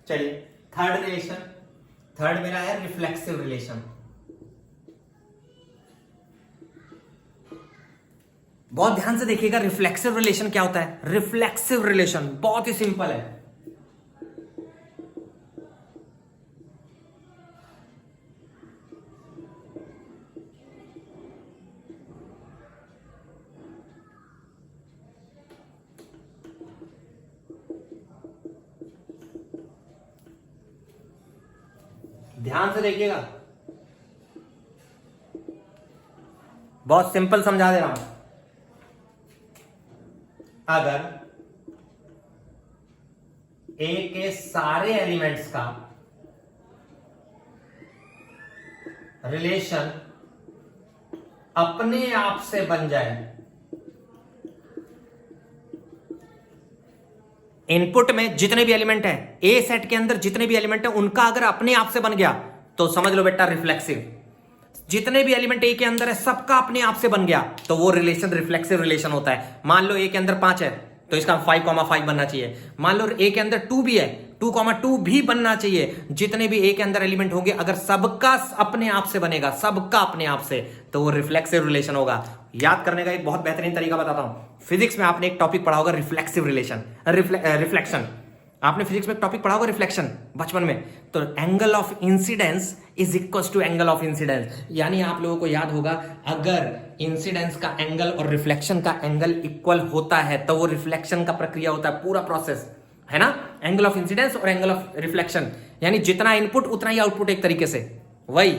चलिए third relation, third मेरा है रिफ्लेक्सिव रिलेशन। बहुत ध्यान से देखिएगा रिफ्लेक्सिव रिलेशन क्या होता है। रिफ्लेक्सिव रिलेशन बहुत ही सिंपल है। ध्यान से देखिएगा, बहुत सिंपल समझा दे रहा हूं। अगर ए के सारे एलिमेंट्स का रिलेशन अपने आप से बन जाए, इनपुट में जितने भी एलिमेंट है, ए सेट के अंदर जितने भी एलिमेंट है उनका अगर अपने आप से बन गया तो समझ लो बेटा रिफ्लेक्सिव। जितने भी एलिमेंट ए के अंदर है सबका अपने आप से बन गया तो वो रिलेशन रिफ्लेक्सिव रिलेशन होता है। मान लो ए के अंदर 5 है तो इसका 5,5 बनना चाहिए। मान लो ए के अंदर 2 भी है, 2,2 भी बनना चाहिए। जितने भी ए के अंदर एलिमेंट होंगे अगर सबका अपने आप से बनेगा, सबका अपने आप से, तो वो रिफ्लेक्सिव रिलेशन होगा। याद करने का एक बहुत बेहतरीन तरीका बताता हूं। फिजिक्स में आपने एक टॉपिक पढ़ा होगा रिफ्लेक्सिव रिलेशन, रिफ्लेक्शन। आपने फिजिक्स में एक टॉपिक पढ़ा होगा रिफ्लेक्शन बचपन में। तो angle of incidence is equal to angle of incidence, यानी आप लोगों को याद होगा अगर इंसिडेंस का एंगल और रिफ्लेक्शन का एंगल इक्वल होता है तो वो रिफ्लेक्शन का प्रक्रिया होता है, पूरा प्रोसेस है ना। एंगल ऑफ इंसिडेंस और एंगल ऑफ रिफ्लेक्शन, यानी जितना इनपुट उतना ही आउटपुट एक तरीके से। वही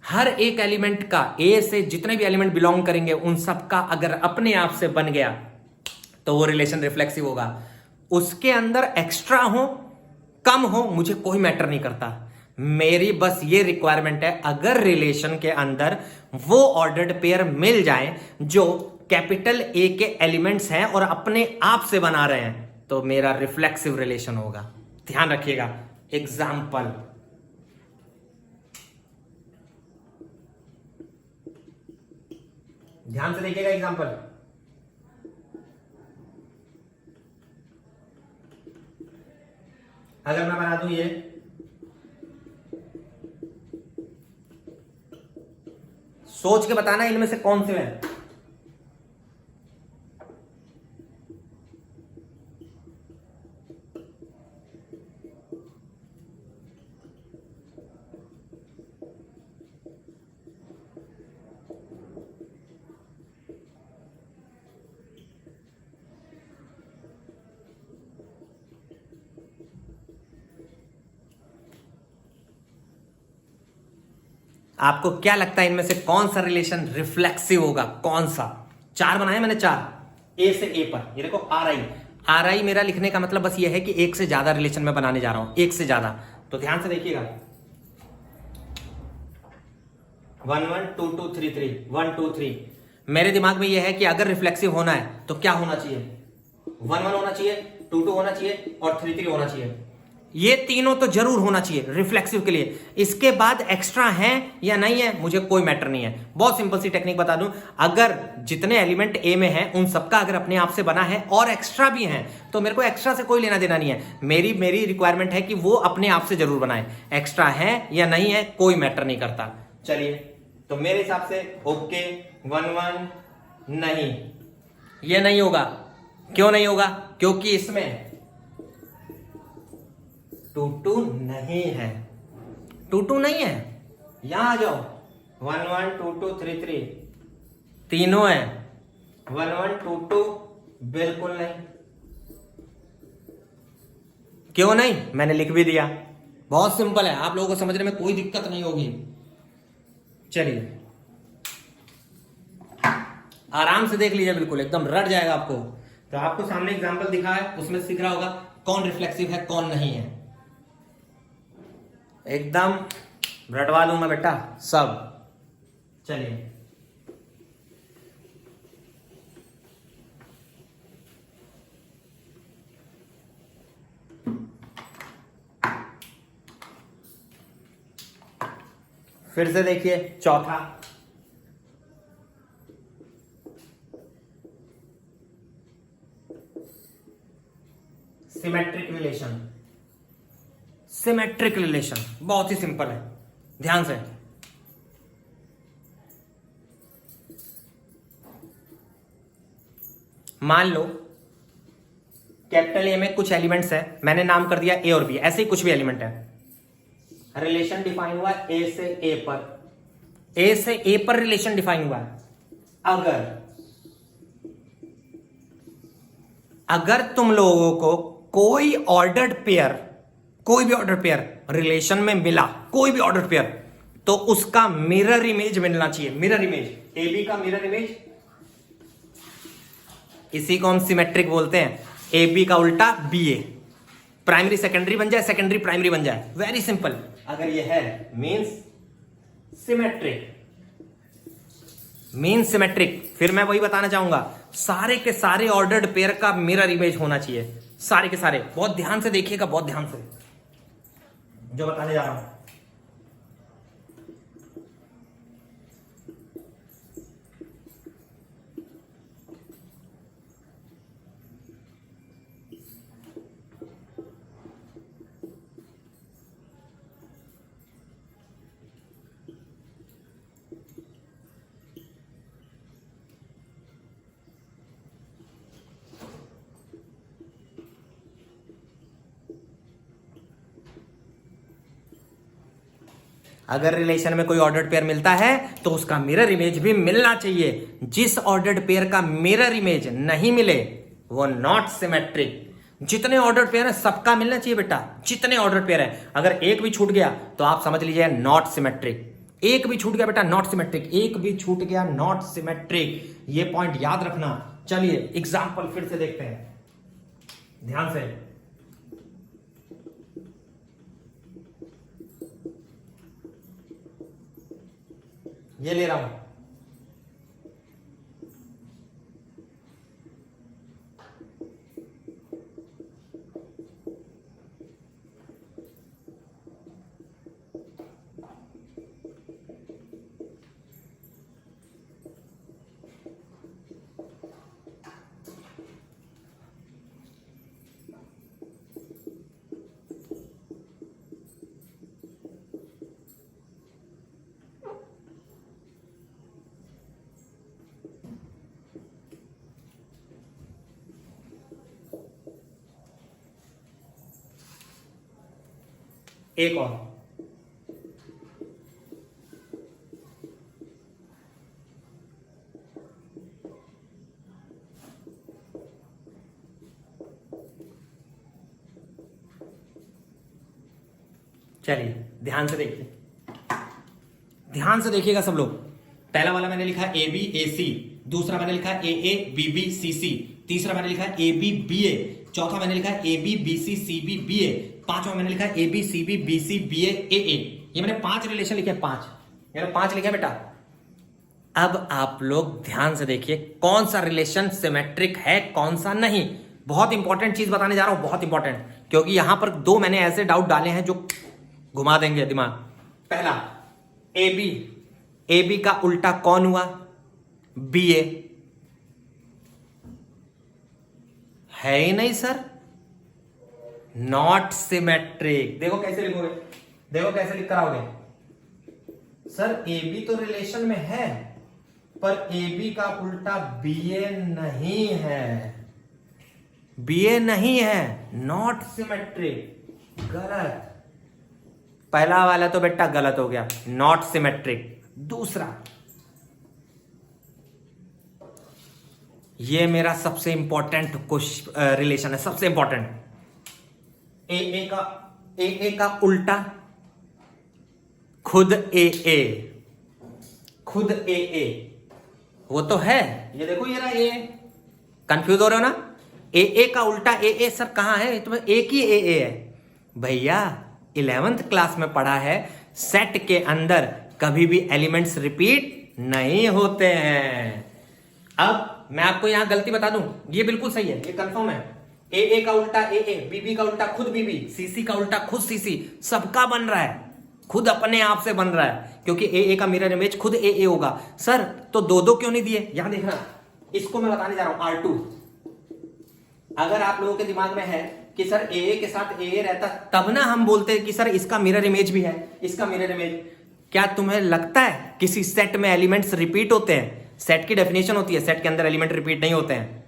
हर एक एलिमेंट का, ए से जितने भी एलिमेंट बिलोंग करेंगे उन सबका अगर अपने आप से बन गया तो वो रिलेशन रिफ्लेक्सिव होगा। उसके अंदर एक्स्ट्रा हो कम हो मुझे कोई मैटर नहीं करता, मेरी बस ये रिक्वायरमेंट है अगर रिलेशन के अंदर वो ऑर्डर्ड पेयर मिल जाए जो कैपिटल ए के एलिमेंट्स हैं और अपने आप से बना रहे हैं तो मेरा रिफ्लेक्सिव रिलेशन होगा। ध्यान रखिएगा। एग्जाम्पल, ध्यान से देखिएगा एग्जाम्पल। अगर मैं बना दूं ये सोच के बताना इनमें से कौन से हैं। आपको क्या लगता है इनमें से कौन सा रिलेशन रिफ्लेक्सिव होगा? कौन सा? 4 बनाए मैंने, 4 ए से ए पर। ये देखो आर आई, आर आई मेरा लिखने का मतलब बस ये है कि एक से ज्यादा रिलेशन में बनाने जा रहा हूं, एक से ज्यादा। तो ध्यान से देखिएगा 1 1 2 2 3 3 1 2 3। मेरे दिमाग में यह है कि अगर रिफ्लेक्सिव होना है तो क्या होना चाहिए? 1 1 होना चाहिए, 2 2 होना चाहिए और 3 3 होना चाहिए। ये तीनों तो जरूर होना चाहिए रिफ्लेक्सिव के लिए। इसके बाद एक्स्ट्रा है या नहीं है मुझे कोई मैटर नहीं है। बहुत सिंपल सी टेक्निक बता दूं, अगर जितने एलिमेंट ए में हैं उन सबका अगर अपने आप से बना है और एक्स्ट्रा भी हैं तो मेरे को एक्स्ट्रा से कोई लेना देना नहीं है। मेरी रिक्वायरमेंट है कि वो अपने आप से जरूर बनाए। एक्स्ट्रा है या नहीं है कोई मैटर नहीं करता। चलिए तो मेरे हिसाब से ओके 1 1 नहीं, ये नहीं होगा। क्यों नहीं होगा? क्योंकि इसमें 2 2 नहीं है, 2 2 नहीं है। यहां आ जाओ 1 1 2 2 3 3 तीनों है। 1 1 2 2 बिल्कुल नहीं। क्यों नहीं? मैंने लिख भी दिया। बहुत सिंपल है, आप लोगों को समझने में कोई दिक्कत नहीं होगी। चलिए आराम से देख लीजिए, बिल्कुल एकदम रट जाएगा आपको। तो आपको सामने एग्जांपल दिखा है, उसमें सीख रहा होगा कौन रिफ्लेक्सिव है कौन नहीं है। एकदम रटवा दूंगा बेटा सब। चलिए फिर से देखिए चौथा, सिमेट्रिक रिलेशन। सिमेट्रिक रिलेशन बहुत ही सिंपल है, ध्यान से। मान लो कैपिटल ए में कुछ एलिमेंट्स है, मैंने नाम कर दिया ए और बी, ऐसे ही कुछ भी एलिमेंट है। रिलेशन डिफाइन हुआ ए से ए पर, ए से ए पर रिलेशन डिफाइन हुआ है। अगर तुम लोगों को कोई ऑर्डर्ड पेयर, कोई भी ऑर्डर पेयर रिलेशन में मिला, कोई भी ऑर्डर पेयर, तो उसका मिरर इमेज मिलना चाहिए। मिरर इमेज, ए बी का मिरर इमेज, इसी को हम सिमेट्रिक बोलते हैं। ए बी का उल्टा बी ए, प्राइमरी सेकेंडरी बन जाए, सेकेंडरी प्राइमरी बन जाए, वेरी सिंपल। अगर ये है मींस सिमेट्रिक, मीन सिमेट्रिक। फिर मैं वही बताना चाहूंगा, सारे के सारे ऑर्डर्ड पेयर का मिरर इमेज होना चाहिए, सारे के सारे। बहुत ध्यान से देखिएगा, बहुत ध्यान से जो बताने जा रहा हूं। अगर रिलेशन में कोई ऑर्डर्ड पेयर मिलता है तो उसका मिरर इमेज भी मिलना चाहिए। जिस ऑर्डर्ड पेयर का मिरर इमेज नहीं मिले वो नॉट सिमेट्रिक। जितने ऑर्डर्ड पेयर है सबका मिलना चाहिए बेटा, जितने ऑर्डर्ड पेयर है। अगर एक भी छूट गया तो आप समझ लीजिए नॉट सिमेट्रिक। एक भी छूट गया बेटा नॉट सिमेट्रिक, एक भी छूट गया नॉट सिमेट्रिक। ये पॉइंट याद रखना। चलिए एग्जाम्पल फिर से देखते हैं ध्यान से। ये ले रहा हूं, एक और। चलिए ध्यान से देखिए, ध्यान से देखिएगा सब लोग। पहला वाला मैंने लिखा ए बी ए सी, दूसरा मैंने लिखा ए ए बी बी सी सी, तीसरा मैंने लिखा ए बी बी ए, चौथा मैंने लिखा A B B C C B B A, पांचवा मैंने लिखा A B C B B C B A A. ये मैंने 5 रिलेशन लिखे, 5 मैंने 5 लिखे बेटा। अब आप लोग ध्यान से देखिए कौन सा रिलेशन सिमेट्रिक है कौन सा नहीं। बहुत इंपॉर्टेंट चीज बताने जा रहा हूं, बहुत इंपॉर्टेंट, क्योंकि यहां पर 2 मैंने ऐसे डाउट डाले हैं जो घुमा देंगे दिमाग। पहला ए बी का उल्टा कौन हुआ? बी ए है ही नहीं सर, नॉट सिमेट्रिक। देखो कैसे लिखोगे, देखो कैसे लिख कर आओगे। सर ए बी तो रिलेशन में है पर ए बी का उल्टा बी ए नहीं है, बी ए नहीं है, नॉट सिमेट्रिक। गलत, पहला वाला तो बेटा गलत हो गया, नॉट सिमेट्रिक। दूसरा, ये मेरा सबसे इंपॉर्टेंट रिलेशन है, सबसे इंपॉर्टेंट। ए का उल्टा खुद ए, खुद ए, वो तो है। ये देखो ये रहा ए, कंफ्यूज हो रहे हो ना? ए का उल्टा ए सर कहां है? तो एक ही ए है भैया। 11th क्लास में पढ़ा है, सेट के अंदर कभी भी एलिमेंट्स रिपीट नहीं होते हैं। अब मैं आपको यहां गलती बता दूं, ये बिल्कुल सही है, ये कंफर्म है। ए का उल्टा ए, बीबी का उल्टा खुद बीबी, सीसी का उल्टा खुद सीसी, सबका बन रहा है, खुद अपने आप से बन रहा है, क्योंकि ए का मिरर इमेज खुद ए होगा। सर तो 2 क्यों नहीं दिए? यहां देखना, इसको मैं बताने जा रहा हूं। अगर आप लोगों के दिमाग में है कि सर ए के साथ ए रहता तब ना हम बोलते कि सर इसका मिरर इमेज भी है, इसका मिरर इमेज। क्या तुम्हें लगता है किसी सेट में एलिमेंट्स रिपीट होते हैं? सेट की डेफिनेशन होती है सेट के अंदर एलिमेंट रिपीट नहीं होते हैं,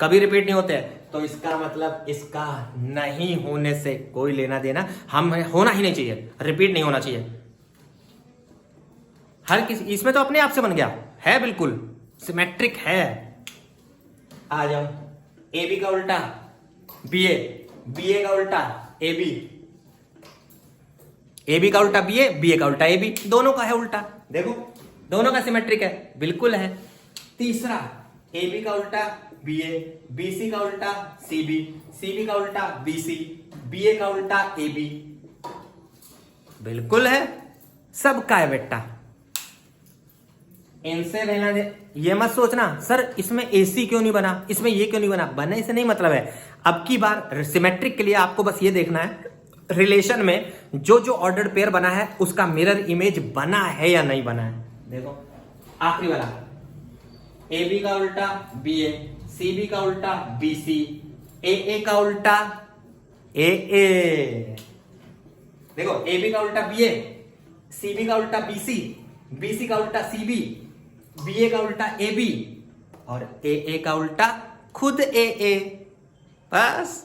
कभी रिपीट नहीं होते हैं। तो इसका मतलब इसका नहीं होने से कोई लेना देना हम होना ही नहीं चाहिए, रिपीट नहीं होना चाहिए। हर किसी इसमें तो अपने आप से बन गया है, बिल्कुल सिमेट्रिक है। आ जाओ, ए बी का उल्टा बी ए का उल्टा ए बी का उल्टा बी ए का उल्टा ए बी, दोनों का है उल्टा। देखो दोनों का सिमेट्रिक है, बिल्कुल है। तीसरा ए बी का उल्टा बी सी का उल्टा सी बी का उल्टा बी ए का उल्टा ए बी, बिल्कुल है, सबका है बेटा। इनसे लेना दे, ये मत सोचना सर इसमें एसी क्यों नहीं बना, इसमें ये क्यों नहीं बना, बनने से नहीं मतलब है। अब की बार सिमेट्रिक के लिए आपको बस ये देखना है रिलेशन में जो जो ऑर्डर्ड पेयर बना है उसका मिरर इमेज बना है या नहीं बना है। देखो आखिरी वाला ए बी का उल्टा बी सी बी का उल्टा बी सी ए का उल्टा ए। देखो ए बी का उल्टा बी सी बी का उल्टा बी सी का उल्टा सी बी ए का उल्टा ए बी और ए का उल्टा खुद ए। बस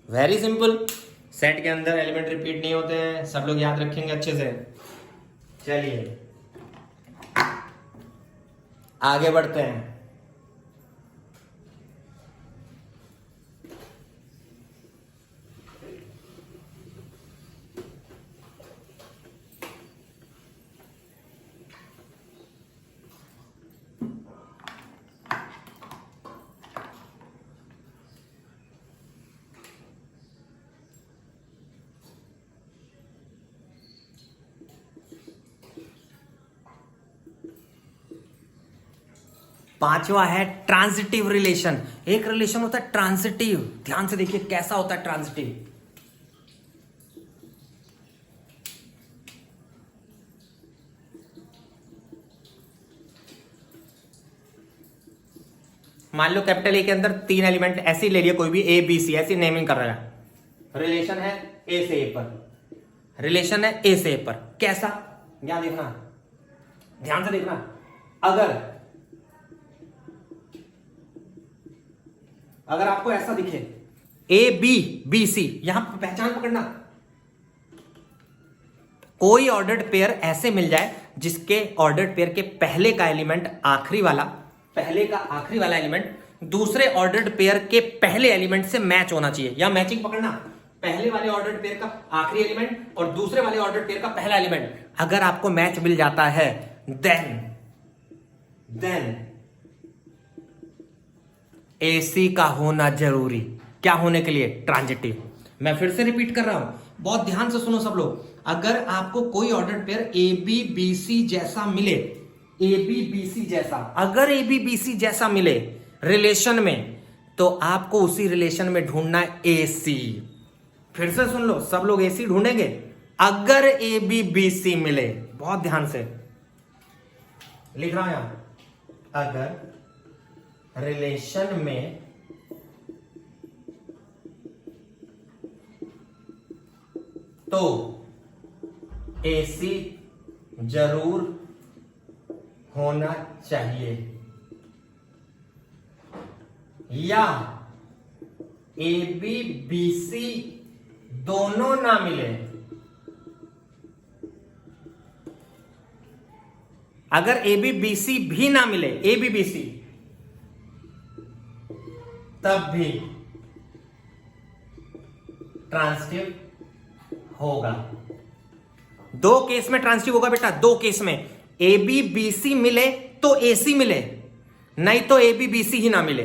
वेरी सिंपल। सेट के अंदर एलिमेंट रिपीट नहीं होते हैं, सब लोग याद रखेंगे अच्छे से। चलिए आगे बढ़ते हैं। पांचवा है ट्रांजिटिव रिलेशन। एक रिलेशन होता है ट्रांजिटिव, ध्यान से देखिए कैसा होता है ट्रांजिटिव। मान लो कैपिटल ए के अंदर 3 एलिमेंट ऐसे ले लिए, कोई भी ए बी सी ऐसी नेमिंग कर रहा है। रिलेशन है ए से ए पर, रिलेशन है ए से ए पर। कैसा, ध्यान देखना, ध्यान से देखना। अगर आपको ऐसा दिखे ए बी बी सी, यहां पहचान पकड़ना, कोई ऑर्डर्ड पेयर ऐसे मिल जाए जिसके ऑर्डर्ड पेयर के पहले का एलिमेंट आखिरी वाला, पहले का आखिरी वाला एलिमेंट दूसरे ऑर्डर्ड पेयर के पहले एलिमेंट से मैच होना चाहिए। या मैचिंग पकड़ना, पहले वाले ऑर्डर्ड पेयर का आखिरी एलिमेंट और दूसरे वाले ऑर्डर्ड पेयर का पहला एलिमेंट अगर आपको मैच मिल जाता है देन एसी का होना जरूरी। क्या होने के लिए? ट्रांजिटिव। मैं फिर से रिपीट कर रहा हूं, बहुत ध्यान से सुनो सब लोग। अगर आपको कोई ordered pair A B B C जैसा मिले, ए बी बी सी जैसा, अगर ए बी बी सी जैसा मिले रिलेशन में, तो आपको उसी रिलेशन में ढूंढना है ए सी। फिर से सुन लो, सब लोग ए सी ढूंढेंगे अगर ए बी बी सी मिले। बहुत ध्यान से लिख रहा हूं यहां, अगर रिलेशन में तो एसी जरूर होना चाहिए, या ए बी बी सी दोनों ना मिले। अगर ए बी बी सी भी ना मिले, ए बी बी सी, तब भी ट्रांजिटिव होगा। 2 केस में ट्रांजिटिव होगा बेटा, 2 केस में। ए बी बी सी मिले तो ए सी मिले, नहीं तो ए बी बी सी ही ना मिले।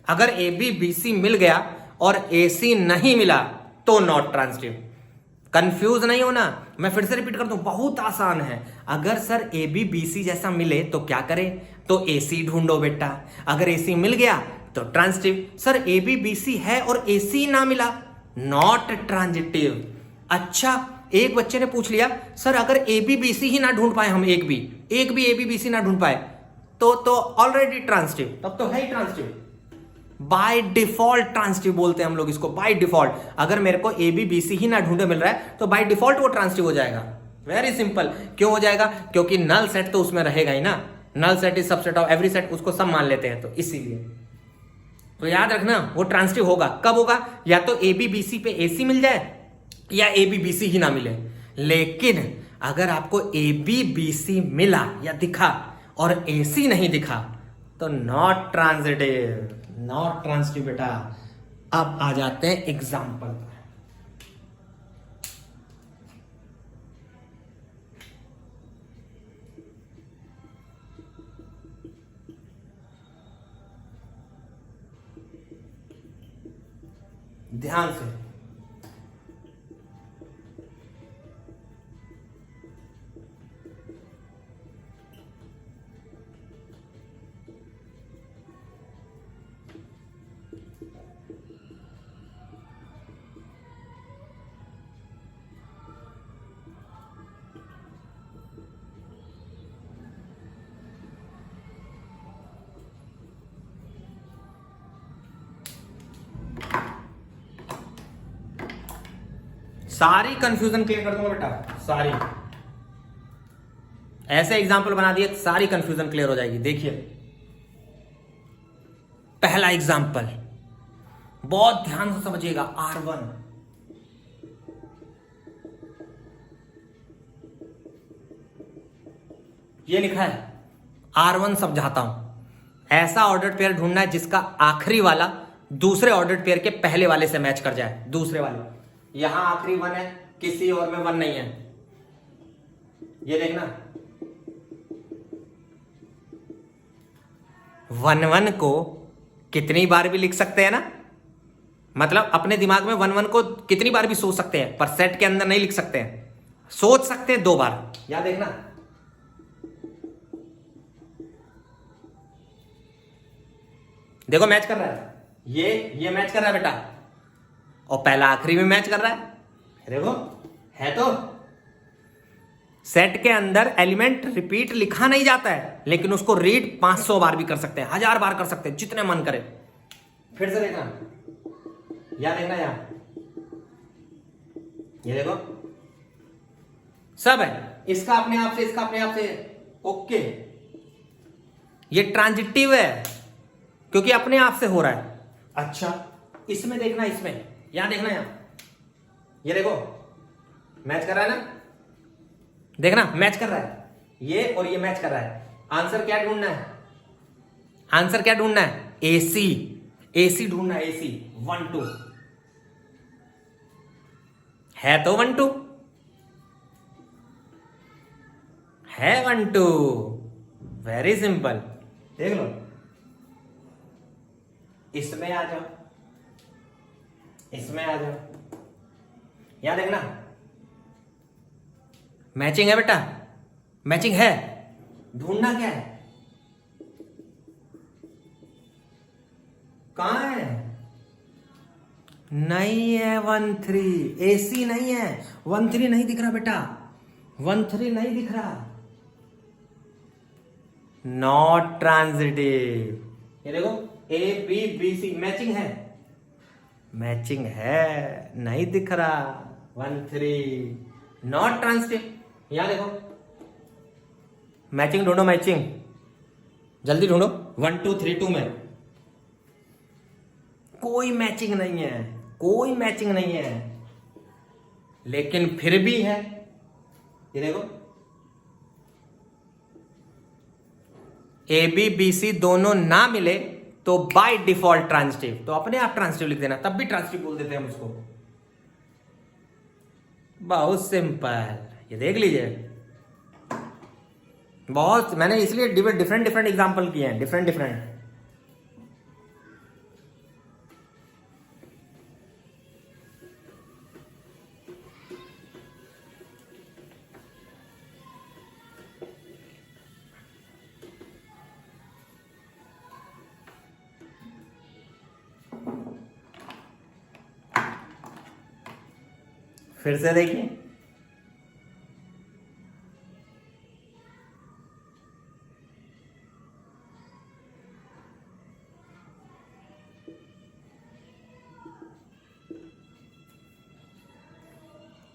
अगर ए बी बी सी मिल गया और ए सी नहीं मिला तो नॉट ट्रांजिटिव। कंफ्यूज नहीं होना, मैं फिर से रिपीट कर दूं, बहुत आसान है। अगर sir A B B C जैसा मिले तो क्या करें? तो ए सी ढूंढो बेटा। अगर ए सी मिल गया तो transitive. Sir A B B C है और ए सी ना मिला, नॉट ट्रांजिटिव। अच्छा, एक बच्चे ने पूछ लिया सर अगर ए बी बी सी ही ना ढूंढ पाए हम, एक भी ए बी बी सी ना ढूंढ पाए तो ऑलरेडी ट्रांजिटिव, तब तो है ही ट्रांजिटिव। बाय डिफॉल्ट ट्रांसिटिव बोलते हैं हम लोग इसको, बाय डिफॉल्ट। अगर मेरे को ए बी बी सी ही ना ढूंढे मिल रहा है तो बाय डिफॉल्ट वो ट्रांसिटिव हो जाएगा। Very simple. क्यों हो जाएगा? क्योंकि नल सेट तो उसमें रहेगा ही ना, null set is subset of every set, उसको सब मान लेते हैं, तो इसीलिए तो याद रखना वो ट्रांसिटिव होगा। कब होगा? या तो ए बी बी सी पे ए सी मिल जाए या ए बी बी सी ही ना मिले। लेकिन अगर आपको ए बी बी सी मिला या दिखा और ए सी नहीं दिखा तो नॉट ट्रांजिटिव, नॉट ट्रांजिटिव बेटा। अब आ जाते हैं एग्जाम्पल पर। ध्यान से सारी कंफ्यूजन क्लियर कर दूंगा बेटा, सारी। ऐसे एग्जाम्पल बना दिए सारी कंफ्यूजन क्लियर हो जाएगी। देखिए पहला एग्जाम्पल, बहुत ध्यान से समझिएगा। R1 ये लिखा है, R1 समझाता हूं। ऐसा ऑर्डर्ड पेयर ढूंढना है जिसका आखिरी वाला दूसरे ऑर्डर्ड पेयर के पहले वाले से मैच कर जाए, दूसरे वाले। यहां आखिरी 1 है, किसी और में 1 नहीं है। ये देखना 1 को कितनी बार भी लिख सकते हैं ना, मतलब अपने दिमाग में 1 को कितनी बार भी सोच सकते हैं, पर सेट के अंदर नहीं लिख सकते हैं। सोच सकते हैं 2 बार। याद देखना, देखो मैच कर रहा है, ये मैच कर रहा है बेटा, और पहला आखिरी में मैच कर रहा है। देखो है तो सेट के अंदर एलिमेंट रिपीट लिखा नहीं जाता है, लेकिन उसको रीड 500 बार भी कर सकते हैं, 1000 बार कर सकते हैं, जितने मन करे। फिर से देखना, यहां देखना, यहां ये देखो सब है, इसका अपने आप से, इसका अपने आप से। ओके, ये ट्रांजिटिव है क्योंकि अपने आप से हो रहा है। अच्छा इसमें देखना, इसमें यहां देखना, यहां ये देखो मैच कर रहा है ना, देखना मैच कर रहा है, ये और ये मैच कर रहा है। आंसर क्या ढूंढना है? आंसर क्या ढूंढना है? एसी, एसी ढूंढना है, एसी 1 2 है तो 1 2 है, 1 2 वेरी सिंपल। देख लो, इसमें आ जाओ, इसमें आ जाओ, यहां देखना मैचिंग है बेटा, मैचिंग है। ढूंढना क्या है? कहां है? नहीं है 1 3, एसी नहीं है, 1 3 नहीं दिख रहा बेटा, 1 3 नहीं दिख रहा, नॉट ट्रांजिटिव। ये देखो A B B C matching है, मैचिंग है, नहीं दिख रहा 1 3, नॉट ट्रांजिटिव। यहां देखो मैचिंग ढूंढो, मैचिंग जल्दी ढूंढो। 1 2 3 2 में कोई मैचिंग नहीं है, कोई मैचिंग नहीं है, लेकिन फिर भी है। ये देखो ए बी बी सी दोनों ना मिले तो बाय डिफॉल्ट ट्रांजिटिव, तो अपने आप ट्रांजिटिव लिख देना, तब भी ट्रांजिटिव बोल देते हैं हम उसको। बहुत सिंपल, ये देख लीजिए। बहुत मैंने इसलिए डिफरेंट डिफरेंट एग्जांपल किए हैं, डिफरेंट डिफरेंट। फिर से देखिए,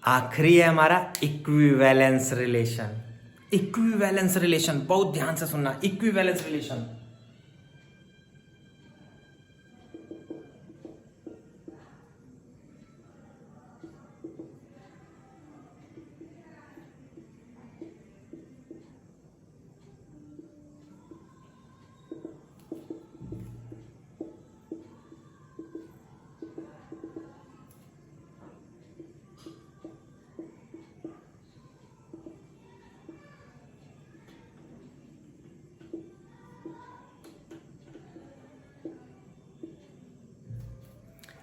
आखिरी है हमारा इक्विवेलेंस रिलेशन। इक्विवेलेंस रिलेशन बहुत ध्यान से सुनना। इक्विवेलेंस रिलेशन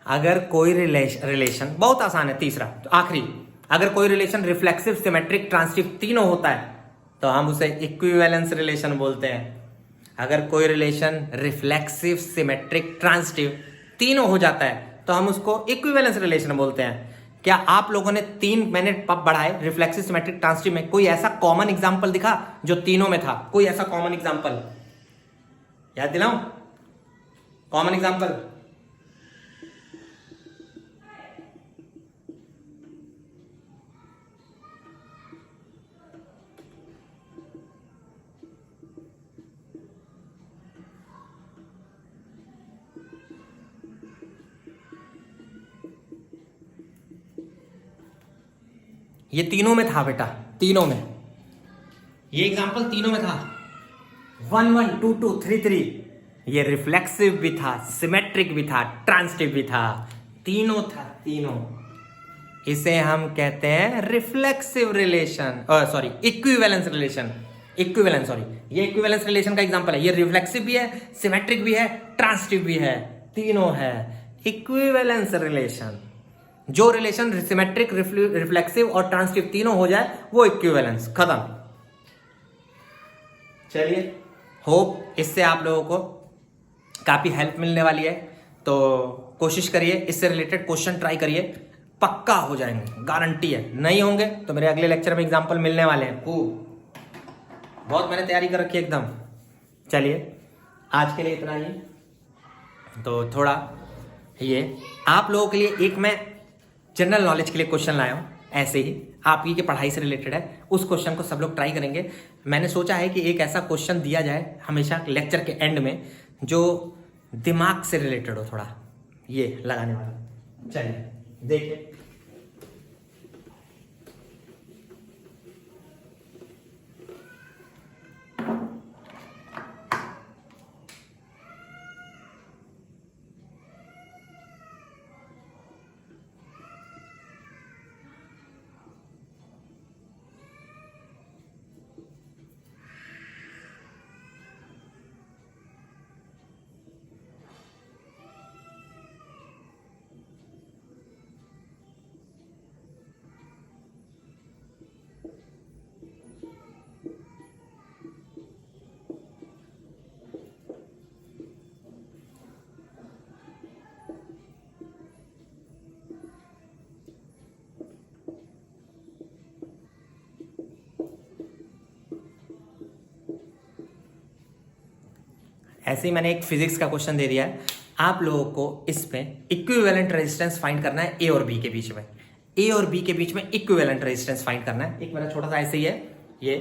अगर कोई रिलेशन बहुत आसान है। तीसरा तो आखिरी, अगर कोई रिलेशन रिफ्लेक्सिव, सिमेट्रिक, ट्रांसिटिव तीनों होता है तो हम उसे इक्विवेलेंस रिलेशन बोलते हैं। अगर कोई रिलेशन रिफ्लेक्सिव, सिमेट्रिक, ट्रांसिटिव तीनों हो जाता है तो हम उसको इक्विवेलेंस रिलेशन बोलते हैं। क्या आप लोगों ने 3 मैंने बढ़ाए रिफ्लेक्सिव, सिमेट्रिक, ट्रांसिटिव में, कोई ऐसा कॉमन एग्जांपल दिखा जो तीनों में था? कोई ऐसा कॉमन एग्जांपल याद दिलाऊं? कॉमन एग्जांपल ये तीनों में था बेटा, तीनों में। ये एग्जांपल तीनों में था। 1 1 2 2 3 3। ये रिफ्लेक्सिव भी था, सिमेट्रिक भी था, ट्रांसिटिव भी था, तीनों था, तीनों। इसे हम कहते हैं reflexive relation, sorry equivalence relation. Equivalence, sorry, ये इक्विवेलेंस रिलेशन का एग्जांपल है। ये रिफ्लेक्सिव भी है, सिमेट्रिक भी है, ट्रांसिटिव भी है, तीनों है। इक्विवेलेंस रिलेशन, जो रिलेशन सिमेट्रिक, रिफ्लेक्सिव और ट्रांसिटिव तीनों हो जाए वो इक्विवेलेंस। खत्म। चलिए, होप इससे आप लोगों को काफी हेल्प मिलने वाली है। तो कोशिश करिए, इससे रिलेटेड क्वेश्चन ट्राई करिए, पक्का हो जाएंगे, गारंटी है। नहीं होंगे तो मेरे अगले लेक्चर में एग्जांपल मिलने वाले हैं। बहुत मैंने तैयारी कर रखी है एकदम। चलिए, आज के लिए इतना ही। तो थोड़ा ये आप लोगों के लिए एक मैं जनरल नॉलेज के लिए क्वेश्चन लाया हूँ, ऐसे ही आप ही के पढ़ाई से रिलेटेड है। उस क्वेश्चन को सब लोग ट्राई करेंगे। मैंने सोचा है कि एक ऐसा क्वेश्चन दिया जाए हमेशा लेक्चर के एंड में जो दिमाग से रिलेटेड हो, थोड़ा ये लगाने वाला। चलिए देखिए, ऐसे ही मैंने एक फिजिक्स का क्वेश्चन दे दिया है। आप लोगों को इसमें इक्विवेलेंट रेजिस्टेंस फाइंड करना है ए और बी के बीच में। ए और बी के बीच में इक्विवेलेंट रेजिस्टेंस फाइंड करना है। एक मेरा छोटा सा ऐसे ही है, ये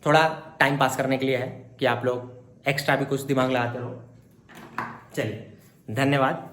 थोड़ा टाइम पास करने के लिए है कि आप लोग एक्स्ट्रा भी कुछ दिमाग लगाते रहो। चलिए, धन्यवाद।